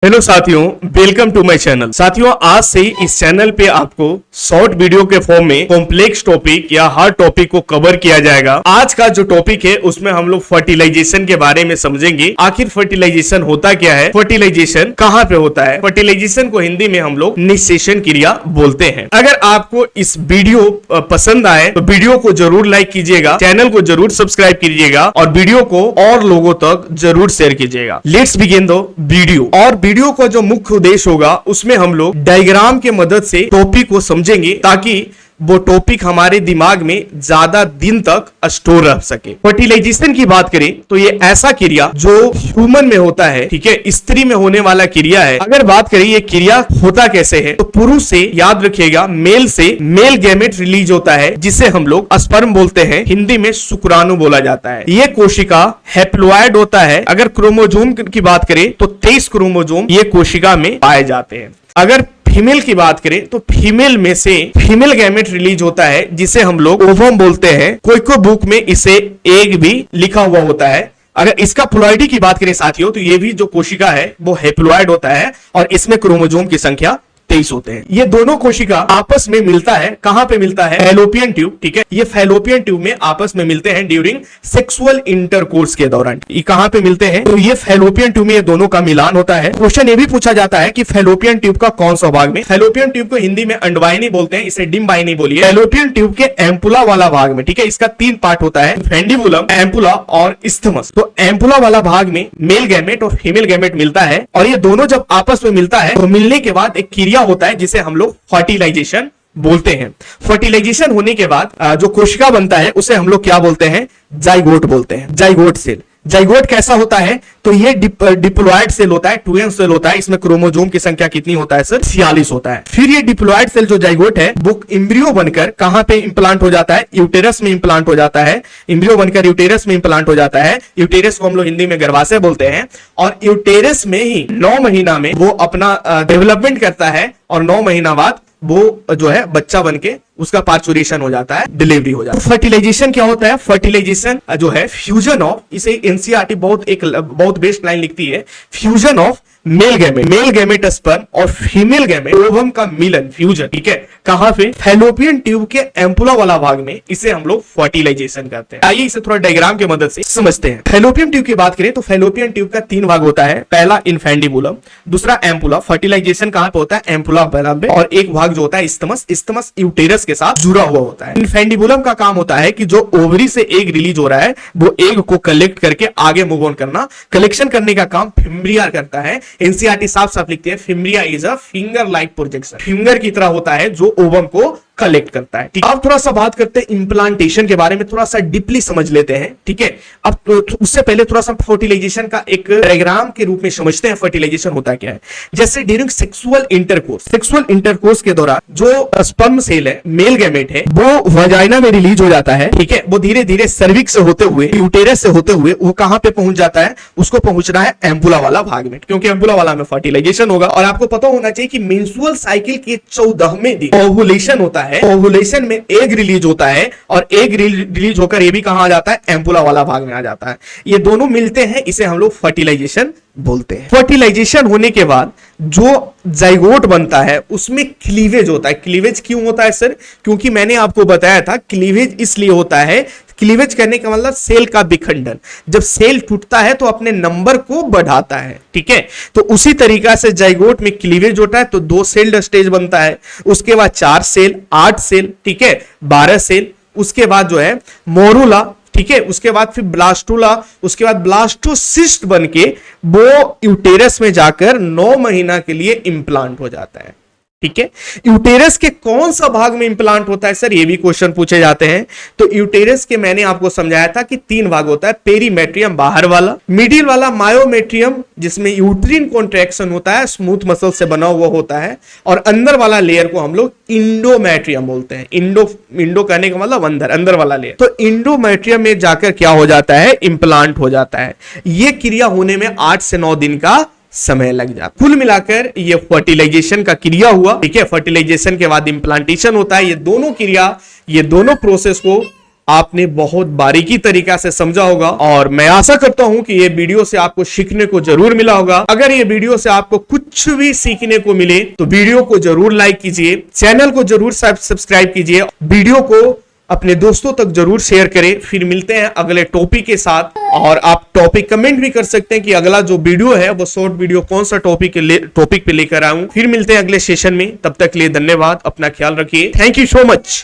Hello साथियों, welcome to my channel. साथियों, आज से इस चैनल पे आपको शॉर्ट वीडियो के फॉर्म में कॉम्प्लेक्स टॉपिक या हार्ड टॉपिक को कवर किया जाएगा। आज का जो टॉपिक है उसमें हम लोग फर्टिलाइजेशन के बारे में समझेंगे। आखिर फर्टिलाइजेशन होता क्या है, फर्टिलाइजेशन कहाँ पे होता है। फर्टिलाइजेशन को हिंदी में हम लोग निषेचन क्रिया बोलते हैं। अगर आपको इस वीडियो पसंद आए तो वीडियो को जरूर लाइक कीजिएगा, चैनल को जरूर सब्सक्राइब कीजिएगा और वीडियो को और लोगों तक जरूर शेयर कीजिएगा। Let's begin the video. और वीडियो का जो मुख्य उद्देश्य होगा उसमें हम लोग डायग्राम के मदद से टॉपिक को समझेंगे ताकि वो टॉपिक हमारे दिमाग में ज्यादा दिन तक स्टोर रह सके। फर्टिलाइजेशन की बात करें तो ये ऐसा क्रिया जो ह्यूमन में होता है, ठीक है, स्त्री में होने वाला क्रिया है। अगर बात करें ये क्रिया होता कैसे है तो पुरुष से, याद रखिएगा, मेल से मेल गैमेट रिलीज होता है जिसे हम लोग स्पर्म बोलते हैं, हिंदी में शुक्राणु बोला जाता है। ये कोशिका हैप्लॉइड होता है। अगर क्रोमोजोम की बात करें तो 23 क्रोमोजोम ये कोशिका में पाए जाते हैं। अगर फीमेल की बात करें तो फीमेल में से फीमेल गैमेट रिलीज होता है जिसे हम लोग ओवम बोलते हैं। कोई बुक में इसे एग भी लिखा हुआ होता है। अगर इसका प्लॉइडी की बात करें साथियों तो ये भी जो कोशिका है वो हैप्लॉइड होता है और इसमें क्रोमोजोम की संख्या 23 होते हैं। ये दोनों कोशिका आपस में मिलता है। कहां पे मिलता है? फैलोपियन ट्यूब, ठीक है। ये फैलोपियन ट्यूब में आपस में मिलते हैं ड्यूरिंग सेक्सुअल इंटरकोर्स के दौरान। ये कहां पे मिलते हैं? तो ये फैलोपियन ट्यूब में ये दोनों का मिलान होता है। क्वेश्चन ये भी पूछा जाता है कि फैलोपियन ट्यूब का कौन सा भाग में? फैलोपियन ट्यूब को हिंदी में अंडवाहिनी बोलते हैं, इसे डिम्बाहिनी बोलिए। फैलोपियन ट्यूब के एम्पुला वाला भाग में, ठीक है, इसका 3 पार्ट होता है, फेंडिबुलम, एम्पुला और इस्थमस। तो एम्पुला वाला भाग में मेल गैमेट और फीमेल गैमेट मिलता है और ये दोनों जब आपस में मिलता है तो मिलने के बाद एक क्रिया होता है जिसे हम लोग फर्टिलाइजेशन बोलते हैं। फर्टिलाइजेशन होने के बाद जो कोशिका बनता है उसे हम लोग क्या बोलते हैं? जाइगोट बोलते हैं, जाइगोट सेल। जाइगोट कैसा होता है? तो ये डिप्लॉयड सेल होता है, 2n सेल होता है। इसमें क्रोमोजोम की संख्या कितनी होता है सर? 46 होता है। फिर ये डिप्लॉयड सेल जो जाइगोट है वो एम्ब्रियो बनकर कहां पे इंप्लांट हो जाता है? यूटेरस में इंप्लांट हो जाता है। एम्ब्रियो बनकर यूटेरस में इंप्लांट हो जाता है। यूटेरस को हम लोग हिंदी में गर्भाशय बोलते हैं और यूटेरस में ही 9 महीना में वो अपना डेवलपमेंट करता है और 9 महीना बाद वो जो है बच्चा बनके उसका पार्चुरेशन हो जाता है, डिलीवरी हो जाता है। फर्टिलाइजेशन क्या होता है? फर्टिलाइजेशन जो है फ्यूजन ऑफ, इसे एनसीईआरटी बहुत बेस्ट लाइन लिखती है, fusion of male gamete sperm और फीमेल गैमेट ओवम का मिलन, फ्यूजन, ठीक है। कहां पे? फैलोपियन ट्यूब के एम्पुला वाला भाग में। इसे हम लोग फर्टिलाइजेशन करते हैं। आइए इसे थोड़ा डायग्राम की मदद से समझते हैं। फैलोपियन ट्यूब की बात करें तो फैलोपियन ट्यूब का 3 भाग होता है। पहला इनफेंडिबुलम, दूसरा एम्पुला। फर्टिलाइजेशन कहां पे होता है? एम्पुला पे। और एक भाग जो होता है इस्थमस यूटेरस के साथ जुड़ा हुआ होता है। इनफेंडिबुलम का काम होता है कि जो ओवरी से एग रिलीज हो रहा है वो एग को कलेक्ट करके आगे मूव ऑन करना। कलेक्शन करने का काम फिम्ब्रिया करता है। एनसीईआरटी साफ साफ लिखती है fimbria is a finger like projection, finger की तरह होता है जो ओवम को कलेक्ट करता है। ठीक, अब थोड़ा सा बात करते हैं इंप्लांटेशन के बारे में, थोड़ा सा डीपली समझ लेते हैं, ठीक है। अब उससे पहले थोड़ा सा फर्टिलाइजेशन का एक डायग्राम के रूप में समझते हैं फर्टिलाइजेशन होता क्या है। जैसे ड्यूरिंग सेक्सुअल इंटरकोर्स के दौरान जो स्पर्म सेल है, मेल गैमेट है, वो वजाइना में रिलीज हो जाता है, ठीक है। वो धीरे धीरे सर्विक्स से होते हुए, यूटेरस से होते हुए वो कहां पे पहुंच जाता है? उसको पहुंचना है एम्पुला वाला भाग में, क्योंकि एम्पुला वाला में फर्टिलाइजेशन होगा। और आपको पता होना चाहिए कि मेंस्ट्रुअल साइकिल के 14वें दिन ओवुलेशन होता है। ओवुलेशन में एग रिलीज होता है और एग रिलीज होकर ये भी कहां आ जाता है? एम्पुला वाला भाग में आ जाता है। ये दोनों मिलते हैं, इसे हम लोग फर्टिलाइजेशन बोलते हैं। फर्टिलाइजेशन होने के बाद जो जाइगोट बनता है उसमें क्लीवेज होता है। क्लीवेज क्यों होता है सर? क्योंकि मैंने आपको बताया था क्लीवेज इसलिए होता है, क्लीवेज करने का मतलब सेल का विखंडन। जब सेल टूटता है तो अपने नंबर को बढ़ाता है, ठीक है। तो उसी तरीका से जाइगोट में क्लीवेज होता है तो 2 सेल्ड स्टेज बनता है, उसके बाद 4 सेल, 8 सेल, ठीक है, 12 सेल, उसके बाद जो है मोरूला, ठीक है, उसके बाद फिर ब्लास्टुला, उसके बाद ब्लास्टोसिस्ट बनके वो यूटेरस में जाकर 9 महीना के लिए इंप्लांट हो जाता है, ठीक है। यूटेरस के कौन सा भाग में इंप्लांट होता है सर? ये भी क्वेश्चन पूछे जाते हैं। तो यूटेरस के मैंने आपको समझाया था कि 3 भाग होता है। पेरीमेट्रियम बाहर वाला, मिडिल वाला मायोमेट्रियम जिसमें यूट्रिन कॉन्ट्रैक्शन होता है, स्मूथ मसल से बना हुआ होता है, और अंदर वाला लेयर को हम लोग इंडोमेट्रियम बोलते हैं। इंडो कहने का मतलब अंदर वाला लेयर। तो इंडोमेट्रियम में जाकर क्या हो जाता है? इंप्लांट हो जाता है। यह क्रिया होने में 8 से 9 दिन का समय लग जाता। कुल मिलाकर ये फर्टिलाइजेशन का क्रिया हुआ, ठीक है। फर्टिलाइजेशन के बाद इंप्लांटेशन होता है। ये दोनों क्रिया, ये दोनों प्रोसेस को आपने बहुत बारीकी तरीका से समझा होगा और मैं आशा करता हूं कि ये वीडियो से आपको सीखने को जरूर मिला होगा। अगर ये वीडियो से आपको कुछ भी सीखने को मिले तो वीडियो को जरूर लाइक कीजिए, चैनल को जरूर सब्सक्राइब कीजिए, वीडियो को अपने दोस्तों तक जरूर शेयर करें। फिर मिलते हैं अगले टॉपिक के साथ और आप टॉपिक कमेंट भी कर सकते हैं कि अगला जो वीडियो है वो शॉर्ट वीडियो कौन सा टॉपिक पे लेकर आऊं। फिर मिलते हैं अगले सेशन में, तब तक के लिए धन्यवाद, अपना ख्याल रखिए, थैंक यू सो मच।